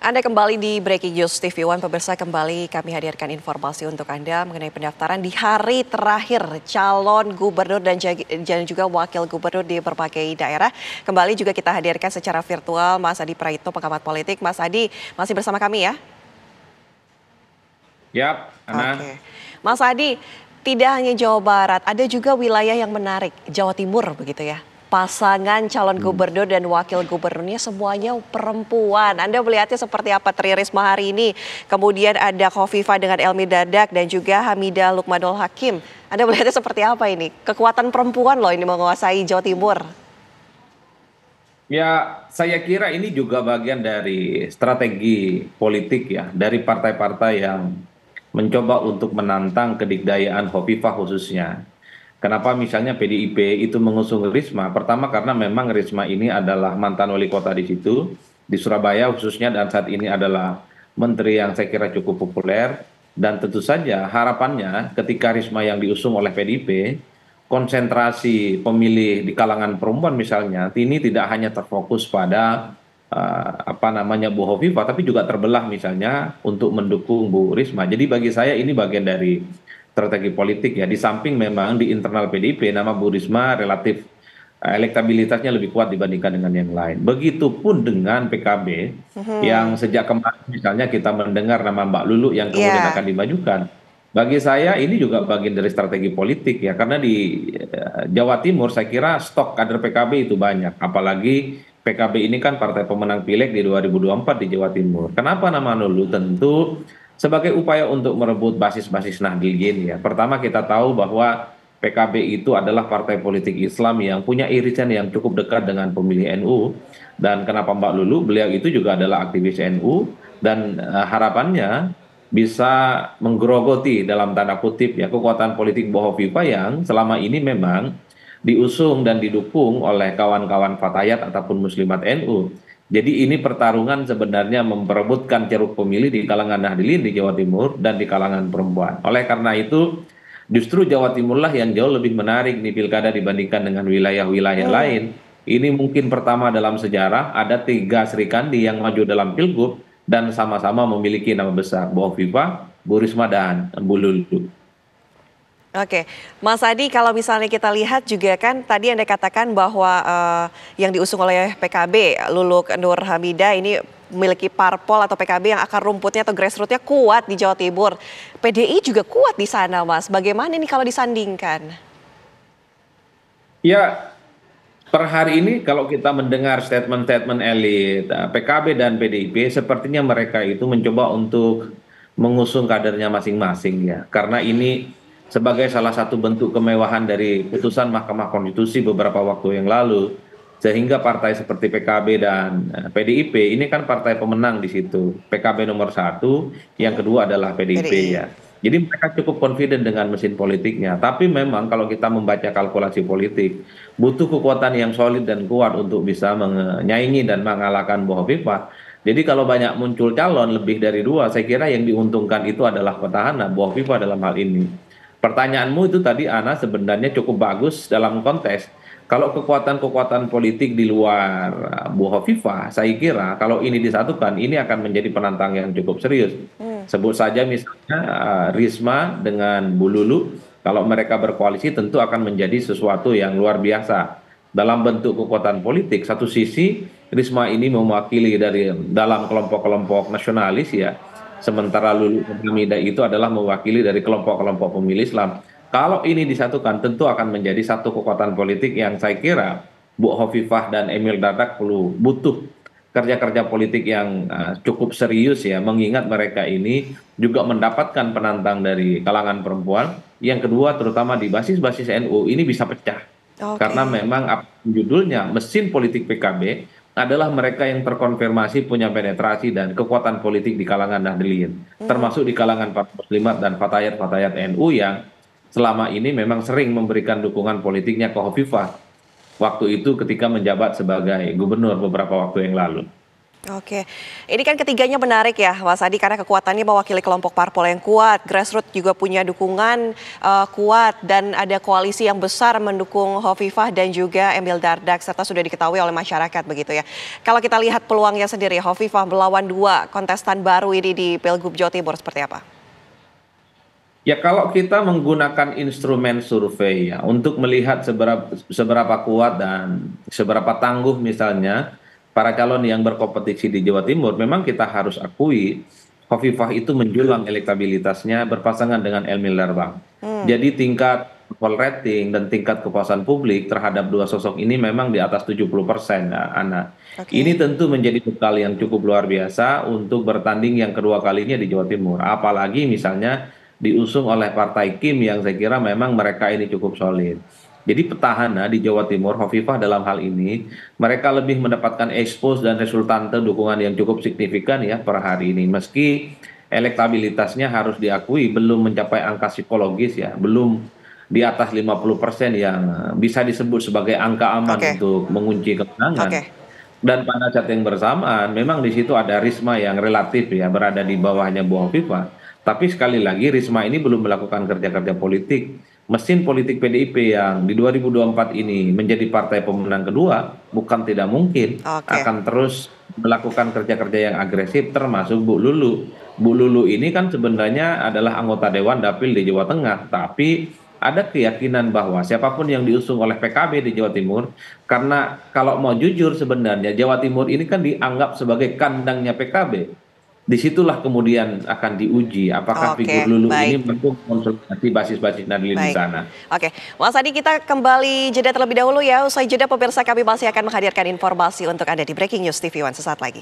Anda kembali di Breaking News TV One, pemirsa. Kembali kami hadirkan informasi untuk Anda mengenai pendaftaran di hari terakhir calon gubernur dan juga wakil gubernur di berbagai daerah. Kembali juga kita hadirkan secara virtual Mas Adi Praitno, pengamat politik. Mas Adi masih bersama kami ya? Yap, Ana. Oke. Mas Adi, tidak hanya Jawa Barat, ada juga wilayah yang menarik, Jawa Timur begitu ya. Pasangan calon gubernur dan wakil gubernurnya semuanya perempuan. Anda melihatnya seperti apa Tri Risma hari ini? Kemudian ada Khofifah dengan Elmi Dardak dan juga Hamidah Lukmanul Hakim. Anda melihatnya seperti apa ini? Kekuatan perempuan loh ini menguasai Jawa Timur. Ya, saya kira ini juga bagian dari strategi politik ya, dari partai-partai yang mencoba untuk menantang kedikdayaan Khofifah khususnya. Kenapa misalnya PDIP itu mengusung Risma? Pertama karena memang Risma ini adalah mantan wali kota di situ, di Surabaya khususnya, dan saat ini adalah menteri yang saya kira cukup populer. Dan tentu saja harapannya ketika Risma yang diusung oleh PDIP, konsentrasi pemilih di kalangan perempuan misalnya, ini tidak hanya terfokus pada Bu Hovifah, tapi juga terbelah misalnya untuk mendukung Bu Risma. Jadi bagi saya ini bagian dari strategi politik ya. Di samping memang di internal PDIP nama Bu Risma relatif elektabilitasnya lebih kuat dibandingkan dengan yang lain. Begitupun dengan PKB yang sejak kemarin misalnya kita mendengar nama Mbak Lulu yang kemudian Iya. akan dimajukan. Bagi saya ini juga bagian dari strategi politik ya, karena di Jawa Timur saya kira stok kader PKB itu banyak, apalagi PKB ini kan partai pemenang pileg di 2024 di Jawa Timur. Kenapa nama Lulu? Tentu sebagai upaya untuk merebut basis-basis Nahdliyin ya. Pertama kita tahu bahwa PKB itu adalah partai politik Islam yang punya irisan yang cukup dekat dengan pemilih NU. Dan kenapa Mbak Lulu? Beliau itu juga adalah aktivis NU dan harapannya bisa menggerogoti dalam tanda kutip ya kekuatan politik Bu Hovifah yang selama ini memang diusung dan didukung oleh kawan-kawan Fatayat ataupun Muslimat NU. Jadi ini pertarungan sebenarnya memperebutkan ceruk pemilih di kalangan Nahdliyin di Jawa Timur dan di kalangan perempuan. Oleh karena itu justru Jawa Timurlah yang jauh lebih menarik nih pilkada dibandingkan dengan wilayah-wilayah Hmm. lain. Ini mungkin pertama dalam sejarah ada 3 Sri Kandi yang maju dalam pilgub dan sama-sama memiliki nama besar, Bu Hovifah, Bu Risma, dan Bu Lulu. Oke, Mas Adi, kalau misalnya kita lihat juga kan tadi Anda katakan bahwa yang diusung oleh PKB, Luluk Nur Hamidah ini memiliki parpol atau PKB yang akar rumputnya atau grassrootsnya kuat di Jawa Timur. PDI juga kuat di sana, Mas. Bagaimana ini kalau disandingkan? Ya, per hari ini kalau kita mendengar statement-statement elit PKB dan PDIP, sepertinya mereka itu mencoba untuk mengusung kadernya masing-masing ya. Karena ini sebagai salah satu bentuk kemewahan dari putusan Mahkamah Konstitusi beberapa waktu yang lalu. Sehingga partai seperti PKB dan PDIP ini kan partai pemenang di situ. PKB nomor satu, yang kedua adalah PDIP PDI. ya. Jadi mereka cukup confident dengan mesin politiknya. Tapi memang kalau kita membaca kalkulasi politik, butuh kekuatan yang solid dan kuat untuk bisa menyaingi dan mengalahkan Bu Hovifah. Jadi kalau banyak muncul calon lebih dari dua, saya kira yang diuntungkan itu adalah petahana Bu Hovifah dalam hal ini. Pertanyaanmu itu tadi Ana sebenarnya cukup bagus dalam konteks kalau kekuatan-kekuatan politik di luar Bu Hovifah, saya kira kalau ini disatukan ini akan menjadi penantang yang cukup serius. Hmm. Sebut saja misalnya Risma dengan Bu Lulu, kalau mereka berkoalisi tentu akan menjadi sesuatu yang luar biasa dalam bentuk kekuatan politik. Satu sisi Risma ini mewakili dari dalam kelompok-kelompok nasionalis ya, sementara Lulu Hamida itu adalah mewakili dari kelompok-kelompok pemilih Islam. Kalau ini disatukan tentu akan menjadi satu kekuatan politik yang saya kira Bu Hovifah dan Emil Dardak perlu butuh kerja-kerja politik yang cukup serius ya, mengingat mereka ini juga mendapatkan penantang dari kalangan perempuan. Yang kedua terutama di basis-basis NU ini bisa pecah. Karena Oke. memang apa judulnya mesin politik PKB adalah mereka yang terkonfirmasi punya penetrasi dan kekuatan politik di kalangan Nahdliyin, Hmm. termasuk di kalangan para muslimat dan fatayat-fatayat NU yang selama ini memang sering memberikan dukungan politiknya ke Hovifah waktu itu ketika menjabat sebagai gubernur beberapa waktu yang lalu. Oke, ini kan ketiganya menarik ya Mas Adi karena kekuatannya mewakili kelompok parpol yang kuat, grassroots juga punya dukungan kuat dan ada koalisi yang besar mendukung Hovifah dan juga Emil Dardak serta sudah diketahui oleh masyarakat begitu ya. Kalau kita lihat peluangnya sendiri, Hovifah melawan dua kontestan baru ini di Pilgub Jawa Timur seperti apa? Ya kalau kita menggunakan instrumen survei ya untuk melihat seberapa kuat dan seberapa tangguh misalnya para calon yang berkompetisi di Jawa Timur, memang kita harus akui Hovifah itu menjulang elektabilitasnya berpasangan dengan Emil Dardak. Hmm, Jadi tingkat poll rating dan tingkat kepuasan publik terhadap dua sosok ini memang di atas 70%, Ana. Ini oke. tentu menjadi bekal yang cukup luar biasa untuk bertanding yang kedua kalinya di Jawa Timur. Apalagi misalnya diusung oleh Partai Kim yang saya kira memang mereka ini cukup solid. Jadi petahana di Jawa Timur, Hovifah dalam hal ini, mereka lebih mendapatkan expose dan resultante dukungan yang cukup signifikan ya per hari ini. Meski elektabilitasnya harus diakui belum mencapai angka psikologis ya, belum di atas 50% yang bisa disebut sebagai angka aman Oke, untuk mengunci kemenangan. oke. Dan pada saat yang bersamaan, memang di situ ada Risma yang relatif ya berada di bawahnya Bu Hovifah. Tapi sekali lagi Risma ini belum melakukan kerja-kerja politik. Mesin politik PDIP yang di 2024 ini menjadi partai pemenang kedua, bukan tidak mungkin Oke. akan terus melakukan kerja-kerja yang agresif termasuk Bu Lulu. Bu Lulu ini kan sebenarnya adalah anggota Dewan Dapil di Jawa Tengah, tapi ada keyakinan bahwa siapapun yang diusung oleh PKB di Jawa Timur, karena kalau mau jujur sebenarnya Jawa Timur ini kan dianggap sebagai kandangnya PKB. Disitulah kemudian akan diuji apakah figur Oke, Lulu ini baik. mampu konsolidasi basis-basis Nadlin di Baik. sana. Oke, Mas Adi kita kembali jeda terlebih dahulu ya. Usai jeda pemirsa kami masih akan menghadirkan informasi untuk Anda di Breaking News TV One sesaat lagi.